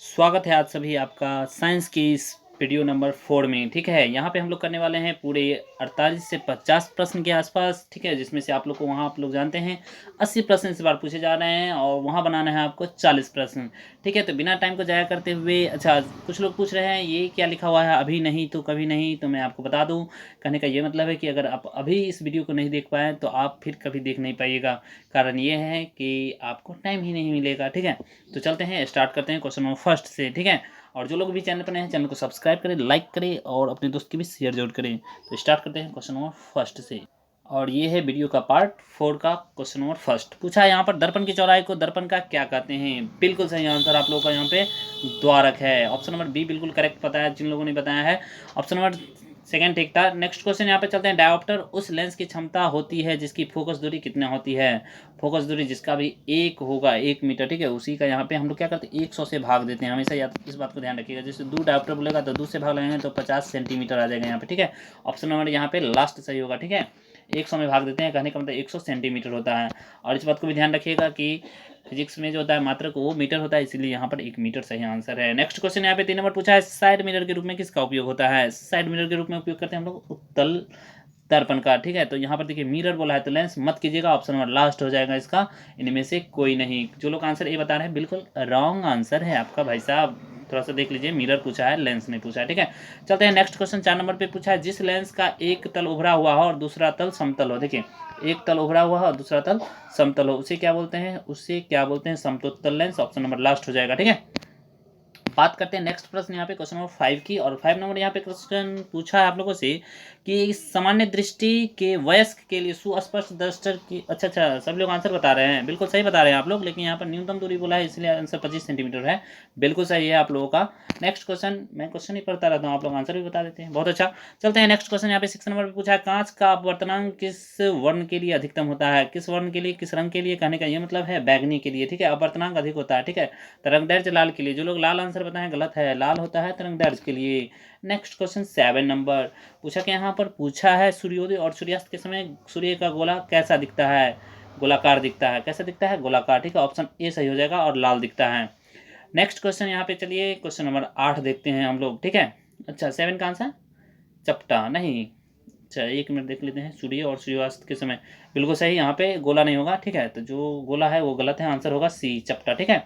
स्वागत है आज सभी आपका साइंस की इस वीडियो नंबर 4 में। ठीक है, यहाँ पे हम लोग करने वाले हैं पूरे 48 से 50 प्रश्न के आसपास। ठीक है, जिसमें से आप लोग को वहाँ आप लोग जानते हैं 80 प्रश्न इस बार पूछे जा रहे हैं और वहाँ बनाना है आपको 40 प्रश्न। ठीक है, तो बिना टाइम को जाया करते हुए, अच्छा कुछ लोग पूछ रहे हैं ये क्या लिखा हुआ है, अभी नहीं तो कभी नहीं, तो मैं आपको बता दूँ। कहने का ये मतलब है कि अगर आप अभी इस वीडियो को नहीं देख पाएँ तो आप फिर कभी देख नहीं पाइएगा। कारण ये है कि आपको टाइम ही नहीं मिलेगा। ठीक है, तो चलते हैं, स्टार्ट करते हैं क्वेश्चन नंबर फर्स्ट से। ठीक है, और जो लोग भी चैनल पर नए हैं चैनल को सब्सक्राइब करें, लाइक करें और अपने दोस्त की भी शेयर जरूर करें। तो स्टार्ट करते हैं क्वेश्चन नंबर फर्स्ट से। और ये है वीडियो का पार्ट 4 का क्वेश्चन नंबर फर्स्ट। पूछा है यहाँ पर दर्पण की चौड़ाई को दर्पण का क्या कहते हैं। बिल्कुल सही आंसर आप लोगों का यहाँ पे द्वारक है। ऑप्शन नंबर बी बिल्कुल करेक्ट पता है जिन लोगों ने बताया है। ऑप्शन नंबर सेकंड ठीक था। नेक्स्ट क्वेश्चन यहाँ पे चलते हैं। डायोप्टर उस लेंस की क्षमता होती है जिसकी फोकस दूरी कितनी होती है। फोकस दूरी जिसका भी 1 होगा 1 मीटर। ठीक है, उसी का यहाँ पे हम लोग क्या करते हैं 100 से भाग देते हैं। हमेशा याद इस बात को ध्यान रखिएगा। जैसे 2 डायोप्टर बोलेगा तो 2 से भाग लगाएंगे तो 50 सेंटीमीटर आ जाएगा यहाँ पे। ठीक है, ऑप्शन नंबर यहाँ पे लास्ट सही होगा। ठीक है, 100 में भाग देते हैं, कहने का मतलब 100 सेंटीमीटर होता है। और इस बात को भी ध्यान रखिएगा कि फिजिक्स में जो होता है मात्रक वो मीटर होता है, इसीलिए यहाँ पर 1 मीटर सही आंसर है। नेक्स्ट क्वेश्चन यहाँ पे 3 नंबर पूछा है। साइड मिरर के रूप में किसका उपयोग होता है। साइड मिरर के रूप में उपयोग करते हैं हम लोग उत्तल दर्पण का। ठीक है, तो यहाँ पर देखिए मिरर बोला है तो लेंस मत कीजिएगा, ऑप्शन नंबर लास्ट हो जाएगा इसका। इनमें से कोई नहीं। जो लोग आंसर ए बता रहे हैं बिल्कुल रॉन्ग आंसर है आपका भाई साहब। थोड़ा सा देख लीजिए, मिरर पूछा है लेंस नहीं पूछा है। ठीक है, चलते हैं नेक्स्ट क्वेश्चन 4 नंबर पे पूछा है। जिस लेंस का एक तल उभरा हुआ हो और दूसरा तल समतल हो। देखिए, एक तल उभरा हुआ है और दूसरा तल समतल हो, उसे क्या बोलते हैं, उसे क्या बोलते हैं, समतुल्य लेंस। ऑप्शन नंबर लास्ट हो जाएगा। ठीक है, बात करते हैं नेक्स्ट प्रश्न यहाँ पे क्वेश्चन नंबर 5 की। और 5 नंबर यहाँ पे क्वेश्चन पूछा है आप लोगों से कि सामान्य दृष्टि के वयस्क के लिए सुस्पष्ट दृष्टि की। अच्छा, सब लोग आंसर बता रहे हैं, बिल्कुल सही बता रहे हैं आप लोग, लेकिन यहाँ पर न्यूनतम दूरी बोला है इसलिए आंसर 25 सेंटीमीटर है। बिल्कुल सही है आप लोगों का। नेक्स्ट क्वेश्चन, मैं क्वेश्चन ही पढ़ता रहता हूँ, आप लोग आंसर भी बता देते हैं, बहुत अच्छा। चलते हैं नेक्स्ट क्वेश्चन यहाँ पे 6 नंबर पे पूछा है। कांच का अपवर्तनांक किस वर्ण के लिए अधिकतम होता है। किस वर्ण के लिए, किस रंग के लिए, कहने का ये मतलब है बैगनी के लिए। ठीक है, अपवर्तनांक अधिक होता है। ठीक है, तरंगदैर्घ्य लाल के लिए। जो लोग लाल आंसर बताएं गलत है, लाल होता है तरंगदैर्घ्य के लिए। नेक्स्ट क्वेश्चन 7 नंबर पूछा कि यहाँ पर पूछा है सूर्योदय और सूर्यास्त के समय सूर्य का गोला कैसा दिखता है। गोलाकार दिखता है। कैसा दिखता है, गोलाकार। ठीक है, ऑप्शन ए सही हो जाएगा और लाल दिखता है। नेक्स्ट क्वेश्चन यहाँ पे चलिए क्वेश्चन नंबर 8 देखते हैं हम लोग। ठीक है, अच्छा 7 का आंसर चपटा नहीं। अच्छा 1 मिनट देख लेते हैं। सूर्य और सूर्यास्त के समय बिल्कुल सही, यहाँ पे गोला नहीं होगा। ठीक है, तो जो गोला है वो गलत है, आंसर होगा सी चपटा। ठीक है,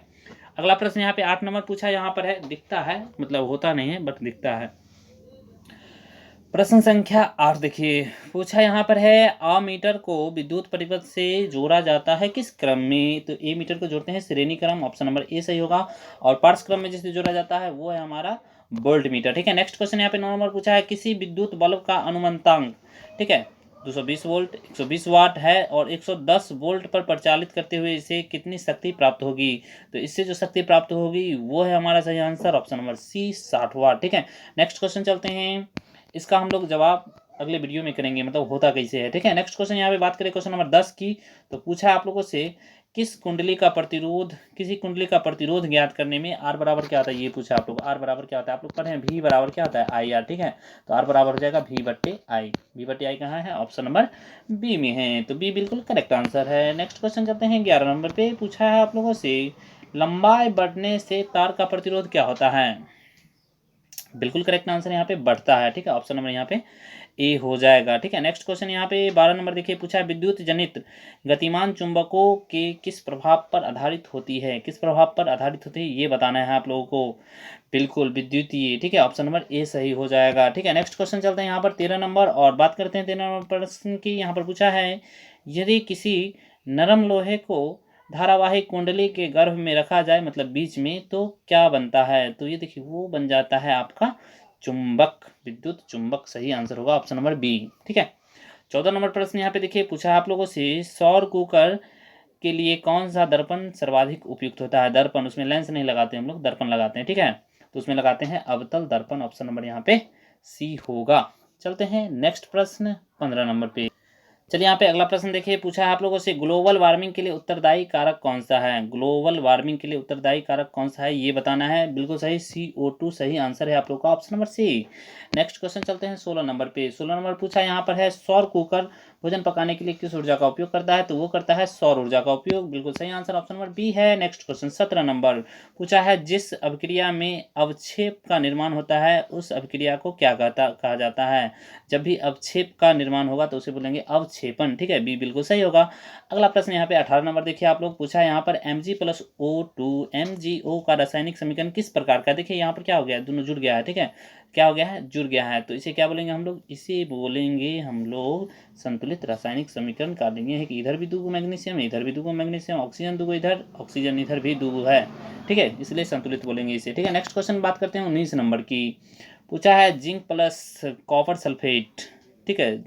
अगला प्रश्न यहाँ पे 8 नंबर पूछा है। यहाँ पर है दिखता है, मतलब होता नहीं है बट दिखता है। प्रश्न संख्या 8 देखिए, पूछा यहाँ पर है अमीटर को विद्युत परिपथ से जोड़ा जाता है किस क्रम में। तो ए मीटर को जोड़ते हैं श्रेणी क्रम, ऑप्शन नंबर ए सही होगा। और पार्श्व क्रम में जिसे जोड़ा जाता है वो है हमारा वोल्ट मीटर। ठीक है, नेक्स्ट क्वेश्चन यहाँ पे 9 नंबर पूछा है। किसी विद्युत बल्ब का अनुमंतांक, ठीक है, 220 वोल्ट 120 वाट है और 110 वोल्ट पर प्रचालित करते हुए इसे कितनी शक्ति प्राप्त होगी। तो इससे जो शक्ति प्राप्त होगी वो है हमारा सही आंसर, ऑप्शन नंबर सी 60 वाट। ठीक है, नेक्स्ट क्वेश्चन चलते हैं। इसका हम लोग जवाब अगले वीडियो में करेंगे, मतलब होता कैसे है। ठीक है, नेक्स्ट क्वेश्चन यहाँ पे बात करें क्वेश्चन नंबर 10 की। तो पूछा है आप लोगों से किस कुंडली का प्रतिरोध, किसी कुंडली का प्रतिरोध ज्ञात करने में आर बराबर क्या होता है। ये पूछा आप लोग, आर बराबर क्या होता है, आप लोग पढ़े हैं भी बराबर क्या होता है आई आर। ठीक है, तो आर बराबर हो जाएगा भी बट्टे आई। भी बट्टे आई कहाँ है, ऑप्शन नंबर बी में है, तो बी बिल्कुल करेक्ट आंसर है। नेक्स्ट क्वेश्चन चलते हैं 11 नंबर पे। पूछा है आप लोगों से लंबाई बढ़ने से तार का प्रतिरोध क्या होता है। बिल्कुल करेक्ट आंसर यहाँ पे बढ़ता है। ठीक है, ऑप्शन नंबर यहाँ पे ए हो जाएगा। ठीक है, नेक्स्ट क्वेश्चन यहाँ पे 12 नंबर देखिए, पूछा है विद्युत जनित गतिमान चुंबकों के किस प्रभाव पर आधारित होती है। किस प्रभाव पर आधारित होती है ये बताना है आप लोगों को। बिल्कुल विद्युतीय। ठीक है, ऑप्शन नंबर ए सही हो जाएगा। ठीक है, नेक्स्ट क्वेश्चन चलते हैं यहाँ पर 13 नंबर और बात करते हैं 13 नंबर प्रश्न की। यहाँ पर पूछा है यदि किसी नरम लोहे को धारावाहिक कुंडली के गर्भ में रखा जाए, मतलब बीच में, तो क्या बनता है। तो ये देखिए वो बन जाता है आपका चुंबक, विद्युत चुंबक सही आंसर होगा, ऑप्शन नंबर बी। ठीक है, 14 नंबर प्रश्न यहाँ पे देखिए, पूछा है आप लोगों से सौर कुकर के लिए कौन सा दर्पण सर्वाधिक उपयुक्त होता है। दर्पण, उसमें लेंस नहीं लगाते हम लोग, दर्पण लगाते हैं। ठीक है, तो उसमें लगाते हैं अवतल दर्पण, ऑप्शन नंबर यहाँ पे सी होगा। चलते हैं नेक्स्ट प्रश्न 15 नंबर पे। चलिए यहाँ पे अगला प्रश्न देखिए, पूछा है आप लोगों से ग्लोबल वार्मिंग के लिए उत्तरदायी कारक कौन सा है। ग्लोबल वार्मिंग के लिए उत्तरदायी कारक कौन सा है ये बताना है। बिल्कुल सही, CO2 सही आंसर है आप लोगों का, option number C. Next question चलते हैं 16 नंबर पे। 16 नंबर पूछा यहाँ पर है सौर कुकर भोजन पकाने के लिए किस ऊर्जा का उपयोग करता है, तो वो करता है सौर ऊर्जा का उपयोग। बिल्कुल सही आंसर ऑप्शन नंबर बी है। नेक्स्ट क्वेश्चन 17 नंबर पूछा है, जिस अभिक्रिया में अवक्षेप का निर्माण होता है उस अभिक्रिया को क्या कहा जाता है। जब भी अवक्षेप का निर्माण होगा तो उसे बोलेंगे अवक्षेपण, ठीक है, बी बिल्कुल सही होगा। अगला प्रश्न यहाँ पे 18 नंबर देखिए आप लोग, पूछा है यहाँ पर Mg+O2 MgO का रासायनिक समीकरण किस प्रकार का। देखिए यहाँ पर क्या हो गया है, दोनों जुड़ गया है, ठीक है, क्या हो गया है, जुड़ गया है। तो इसे क्या बोलेंगे हम लोग, इसे बोलेंगे हम लोग संतुलित रासायनिक समीकरण। का लेंगे है कि इधर भी दूगो मैग्नीशियम है, इधर भी दूगो मैग्नीशियम, ऑक्सीजन दूगो इधर, ऑक्सीजन इधर भी दूगो है, ठीक है, इसलिए संतुलित बोलेंगे इसे, ठीक है। नेक्स्ट क्वेश्चन बात करते हैं 19 नंबर की। पूछा है जिंक प्लस कॉपर सल्फेट, ठीक है,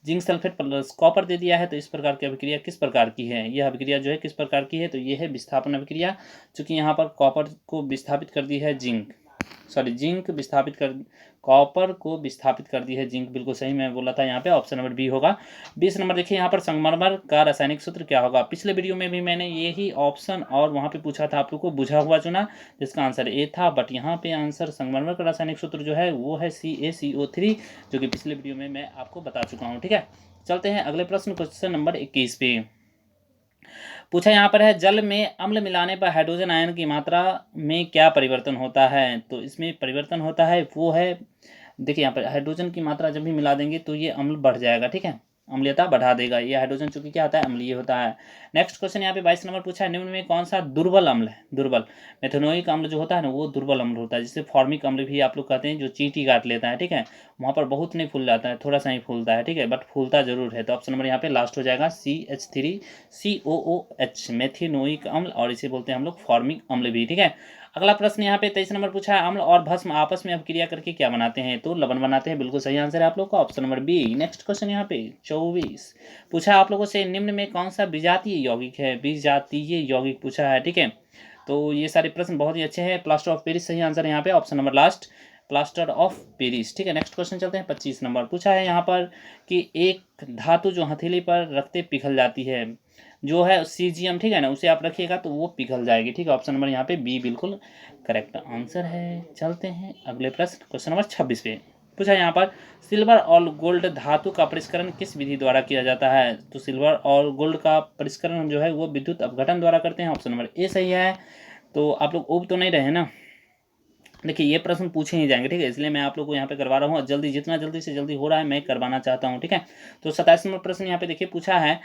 जिंक सल्फेट प्लस कॉपर दे दिया है, तो इस प्रकार की अभिक्रिया किस प्रकार की है। यह अभिक्रिया जो है किस प्रकार की है, तो ये है विस्थापन अभिक्रिया। चूंकि यहाँ पर कॉपर को विस्थापित कर दी है जिंक विस्थापित कर, कॉपर को विस्थापित कर दी है जिंक, बिल्कुल सही मैं बोला था, यहाँ पे ऑप्शन नंबर बी होगा। 20 नंबर देखिए यहाँ पर संगमरमर का रासायनिक सूत्र क्या होगा। पिछले वीडियो में भी मैंने यही ऑप्शन और वहाँ पे पूछा था आप लोग को, बुझा हुआ चुना, जिसका आंसर ए था, बट यहाँ पे आंसर संगमरमर का रासायनिक सूत्र जो है वो है CaCO3, जो कि पिछले वीडियो में मैं आपको बता चुका हूँ, ठीक है। चलते हैं अगले प्रश्न, क्वेश्चन नंबर 21 पे। पूछा यहाँ पर है, जल में अम्ल मिलाने पर हाइड्रोजन आयन की मात्रा में क्या परिवर्तन होता है। तो इसमें परिवर्तन होता है वो है, देखिए यहाँ पर हाइड्रोजन की मात्रा जब भी मिला देंगे तो ये अम्ल बढ़ जाएगा, ठीक है, अम्लीयता बढ़ा देगा। ये हाइड्रोजन चूंकि क्या होता है, अम्लीय होता है। नेक्स्ट क्वेश्चन यहाँ पे 22 नंबर पूछा है, निम्न में कौन सा दुर्बल अम्ल है। दुर्बल मेथनोइक अम्ल जो होता है ना, वो दुर्बल अम्ल होता है, जिसे फॉर्मिक अम्ल भी आप लोग कहते हैं, जो चींटी काट लेता है, ठीक है, वहाँ पर बहुत नहीं फूल जाता है, थोड़ा सा ही फूलता है, ठीक है, बट फूलता जरूर है। तो ऑप्शन नंबर यहाँ पे लास्ट हो जाएगा CH3COOH, मेथिनोइक अम्ल, और इसे बोलते हैं हम लोग फॉर्मिक अम्ल भी, ठीक है। अगला प्रश्न यहाँ पे 23 नंबर पूछा है, अम्ल और भस्म आपस में अभिक्रिया करके क्या बनाते हैं, तो लवण बनाते हैं। बिल्कुल सही आंसर है आप लोग का, option number B. Next question यहाँ पे 24 पूछा है आप लोगों से, निम्न में कौन सा विजातीय यौगिक है। विजातीय यौगिक पूछा है, ठीक है, तो ये सारे प्रश्न बहुत ही अच्छे हैं। प्लास्टर ऑफ पेरिस सही आंसर है यहाँ पे, option number last, plaster of Paris, ठीक है। नेक्स्ट क्वेश्चन चलते हैं 25 नंबर पूछा है यहाँ पर कि एक धातु जो हथेली पर रखते पिघल जाती है, जो है सीजियम, ठीक है ना, उसे आप रखिएगा तो वो पिघल जाएगी, ठीक है, ऑप्शन नंबर यहाँ पे बी बिल्कुल करेक्ट आंसर है। चलते हैं अगले प्रश्न, क्वेश्चन नंबर 26 पे। पूछा यहाँ पर, सिल्वर और गोल्ड धातु का परिष्करण किस विधि द्वारा किया जाता है। तो सिल्वर और गोल्ड का परिष्करण जो है वो विद्युत अपघटन द्वारा करते हैं, ऑप्शन नंबर ए सही है। तो आप लोग उब तो नहीं रहे ना, देखिए ये प्रश्न पूछे ही जाएंगे, ठीक है, इसलिए मैं आप लोग को यहाँ पे करवा रहा हूँ, जल्दी जितना जल्दी से जल्दी हो रहा है मैं करवाना चाहता हूँ, ठीक है। तो 27 नंबर प्रश्न यहाँ पे देखिए पूछा है,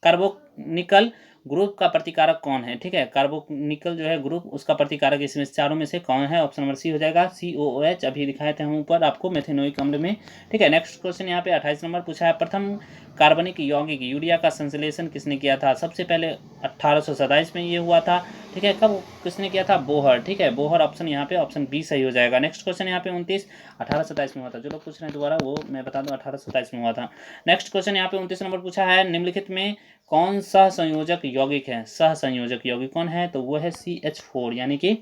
कार्बोनिकल ग्रुप का प्रतिकारक कौन है, ठीक है, कार्बोनिकल जो है ग्रुप, उसका प्रतिकारक इसमें चारों में से कौन है, ऑप्शन नंबर सी हो जाएगा, COOH, अभी दिखाए थे हम ऊपर आपको मेथेनोइक अम्ल में, ठीक है। नेक्स्ट क्वेश्चन यहाँ पे 28 नंबर पूछा है, प्रथम कार्बनिक यौगिक यूरिया का संश्लेषण किसने किया था। सबसे पहले 1827 में ये हुआ था, ठीक है, कब किसने किया था, बोहर, ठीक है, बोहर, ऑप्शन यहाँ पे ऑप्शन बी सही हो जाएगा। नेक्स्ट क्वेश्चन यहाँ पे 29, 1827 में हुआ था, जो लोग पूछ रहे हैं दोबारा वो मैं बता दूं 1827 में हुआ था। नेक्स्ट क्वेश्चन यहाँ पे 29 नंबर पूछा है, निम्नलिखित में कौन सा संयोजक यौगिक है, सह संयोजक यौगिक कौन है, तो वो है CH4 यानी कि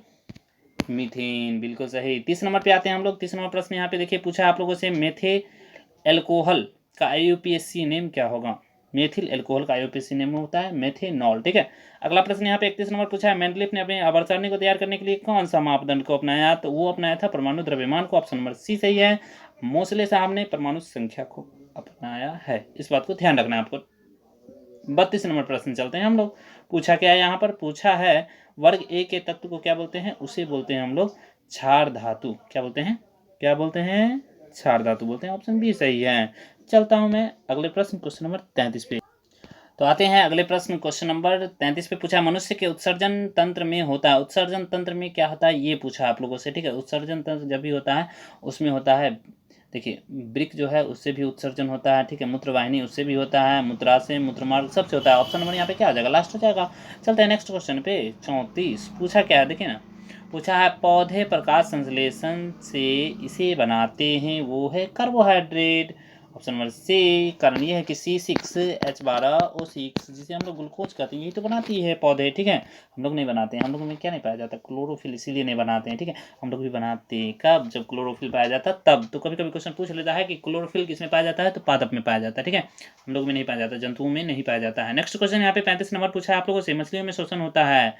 मीथेन, बिल्कुल सही। 30 नंबर पे आते हैं हम लोग, 30 नंबर प्रश्न यहाँ पे देखिए पूछा है आप लोगों से, मेथे एल्कोहल का IUPAC नेम क्या होगा। मेथिल एल्कोहल का IUPAC नेम होता है मेथेनॉल, ठीक है। अगला प्रश्न यहाँ पे 31 नंबर पूछा है, मेंडलीफ ने अपने आवर्त सारणी को तैयार करने के लिए कौन सा मापदंड को अपनाया, तो वो अपनाया था परमाणु द्रव्यमान को, ऑप्शन नंबर सी सही है। मोसले साहब ने परमाणु संख्या को अपनाया है, इस बात को ध्यान रखना है आपको। 32 नंबर प्रश्न चलते हैं हम लोग, पूछा क्या है यहाँ पर, पूछा है वर्ग ए के तत्व को क्या बोलते हैं, उसे बोलते हैं हम लोग क्षार धातु, क्या बोलते हैं, क्या बोलते हैं, क्षार धातु बोलते हैं, ऑप्शन बी सही है। चलता हूं मैं अगले प्रश्न, क्वेश्चन नंबर 33 पे। तो आते हैं अगले प्रश्न, क्वेश्चन नंबर 33 पे पूछा, मनुष्य के उत्सर्जन तंत्र में होता है, उत्सर्जन तंत्र में क्या होता है ये पूछा आप लोगों से, ठीक है। उत्सर्जन तंत्र जब भी होता है उसमें होता है, देखिए ब्रिक जो है उससे भी उत्सर्जन होता है, ठीक है, मूत्रवाहिनी उससे भी होता है, मूत्राशय मूत्रमार्ग सबसे होता है, ऑप्शन नंबर यहाँ पे क्या आ जाएगा, लास्ट हो जाएगा। चलते हैं नेक्स्ट क्वेश्चन पे 34 पूछा क्या है, देखिए ना, पूछा है पौधे प्रकाश संश्लेषण से इसे बनाते हैं, वो है कार्बोहाइड्रेट, ऑप्शन नंबर सी। कारण ये है कि C6H12O6 जिसे हम लोग ग्लूकोज कहते हैं यही तो बनाती है पौधे, ठीक है, हम लोग नहीं बनाते हैं, हम लोगों में क्या नहीं पाया जाता, क्लोरोफिल, इसीलिए नहीं बनाते हैं, ठीक है, हम लोग भी बनाते हैं कब, जब क्लोरोफिल पाया जाता तब। तो कभी कभी क्वेश्चन पूछ लेता है कि क्लोरोफिल किसमें पाया जाता है, तो पादप में पाया जाता है, ठीक है, हम लोग में नहीं पाया जाता, जंतुओं में नहीं पाया जाता है। नेक्स्ट क्वेश्चन यहाँ पे 35 नंबर पूछा है आप लोगों से, मछलियों में शोषण होता है,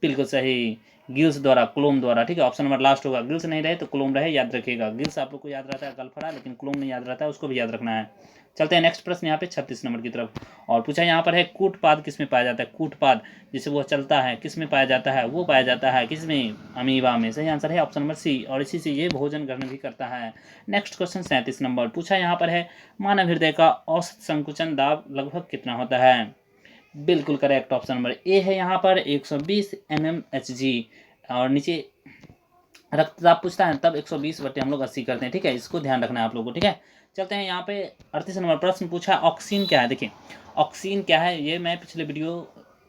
बिल्कुल सही, गिल्स द्वारा, क्लोम द्वारा, ठीक है, ऑप्शन नंबर लास्ट होगा, गिल्स नहीं रहे तो क्लोम रहे, याद रखिएगा, गिल्स आप लोग को याद रहता है गल्फड़ा, लेकिन क्लोम नहीं याद रहता है, उसको भी याद रखना है। चलते हैं नेक्स्ट प्रश्न यहाँ पे 36 नंबर की तरफ। और पूछा यहाँ पर है कूटपाद किस में पाया जाता है। कूटपाद जिसे वो चलता है किस में पाया जाता है, वो पाया जाता है किस में, अमीबा में। सही आंसर है ऑप्शन नंबर सी, और इसी से ये भोजन ग्रहण भी करता है। नेक्स्ट क्वेश्चन 37 नंबर पूछा यहाँ पर है मानव हृदय का औसत संकुचन दाब लगभग कितना होता है। बिल्कुल करेक्ट, ऑप्शन नंबर ए है यहाँ पर 120 mmHg। और नीचे रक्तचाप पूछता है तब 120 बटे हम लोग 80 करते हैं, ठीक है, इसको ध्यान रखना है आप लोगों को, ठीक है। चलते हैं यहाँ पे 38 नंबर प्रश्न पूछा ऑक्सीन क्या है। देखिए ऑक्सीन क्या है, ये मैं पिछले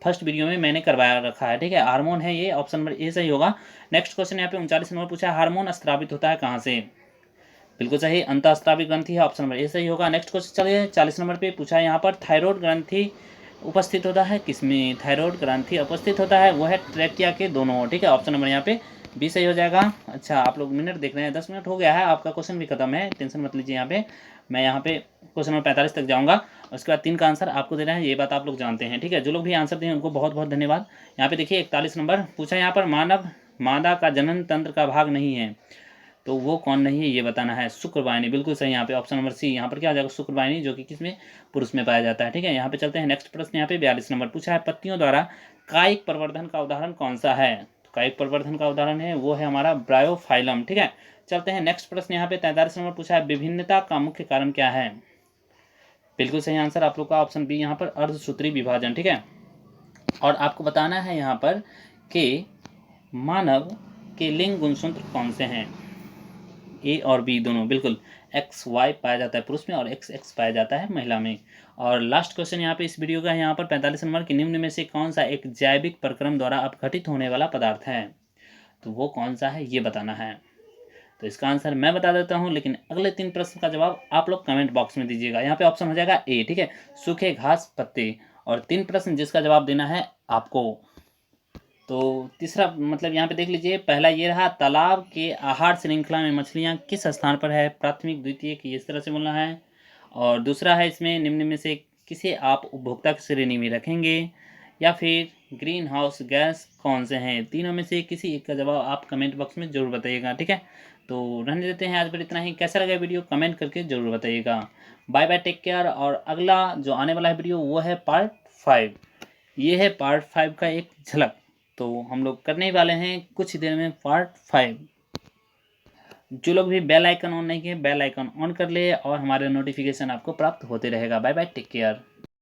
फर्स्ट वीडियो में मैंने करवाया रखा है, ठीक है। हार्मोन है ये, ऑप्शन नंबर ए सही होगा। नेक्स्ट क्वेश्चन यहाँ पे 39 नंबर पूछा हार्मोन स्रावित होता है कहाँ से। बिल्कुल सही, अंतःस्रावी ग्रंथि है, ऑप्शन नंबर ए सही होगा। नेक्स्ट क्वेश्चन चलिए 40 नंबर पे पूछा है यहाँ पर थायराइड ग्रंथि उपस्थित होता है किसमें। थायराइड ग्रंथि उपस्थित होता है वो है ट्रैकिया के दोनों ओर, ठीक है, ऑप्शन नंबर यहाँ पे बी सही हो जाएगा। अच्छा आप लोग मिनट देख रहे हैं, 10 मिनट हो गया है, आपका क्वेश्चन भी खत्म है, टेंशन मत लीजिए। यहाँ पे मैं यहाँ पे क्वेश्चन नंबर 45 तक जाऊँगा, उसके बाद 3 का आंसर आपको देना है, ये बात आप लोग जानते हैं, ठीक है। जो लोग भी आंसर दें उनको बहुत बहुत धन्यवाद। यहाँ पे देखिए 41 नंबर पूछा यहाँ पर मानव मादा का जनन तंत्र का भाग नहीं है, तो वो कौन नहीं है ये बताना है। शुक्रवाहिनी, बिल्कुल सही, यहाँ पे ऑप्शन नंबर सी, यहाँ पर क्या आ जाएगा शुक्रवाहिनी, जो कि किसमें, पुरुष में पाया जाता है, ठीक है। यहाँ पे चलते हैं नेक्स्ट प्रश्न, यहाँ पे 42 नंबर पूछा है पत्तियों द्वारा कायिक प्रवर्धन का उदाहरण कौन सा है। तो कायिक प्रवर्धन का उदाहरण है वो है हमारा ब्रायोफाइलम, ठीक है। चलते हैं नेक्स्ट प्रश्न, यहाँ पे 43 नंबर पूछा है विभिन्नता का मुख्य कारण क्या है। बिल्कुल सही आंसर आप लोग का ऑप्शन बी, यहाँ पर अर्धसूत्री विभाजन, ठीक है। और आपको बताना है यहाँ पर कि मानव के लिंग गुणसूत्र कौन से हैं, ए और बी दोनों। बिल्कुल XY पाया जाता है पुरुष में और XX पाया जाता है महिला में। और लास्ट क्वेश्चन यहाँ पे इस वीडियो का यहाँ पर 45 नंबर के निम्न में से कौन सा एक जैविक प्रक्रम द्वारा अपघटित होने वाला पदार्थ है, तो वो कौन सा है ये बताना है। तो इसका आंसर मैं बता देता हूँ, लेकिन अगले 3 प्रश्न का जवाब आप लोग कमेंट बॉक्स में दीजिएगा। यहाँ पे ऑप्शन हो जाएगा ए, ठीक है, सूखे घास पत्ते। और 3 प्रश्न जिसका जवाब देना है आपको। तो तीसरा मतलब यहाँ पे देख लीजिए, पहला ये रहा तालाब के आहार श्रृंखला में मछलियाँ किस स्थान पर है, प्राथमिक द्वितीयक इस तरह से बोलना है। और दूसरा है इसमें निम्न में से किसे आप उपभोक्ता की श्रेणी में रखेंगे, या फिर ग्रीन हाउस गैस कौन से हैं। तीनों में से किसी एक का जवाब आप कमेंट बॉक्स में ज़रूर बताइएगा, ठीक है। तो रहने देते हैं आज पर इतना ही। कैसा लगा वीडियो कमेंट करके ज़रूर बताइएगा। Bye bye, take care. और अगला जो आने वाला है वीडियो वो है पार्ट 5। ये है पार्ट 5 का एक झलक, तो हम लोग करने ही वाले हैं कुछ ही देर में पार्ट 5। जो लोग भी बेल आइकन ऑन नहीं किए बेल आइकन ऑन कर ले, और हमारे नोटिफिकेशन आपको प्राप्त होते रहेगा। Bye bye, take care.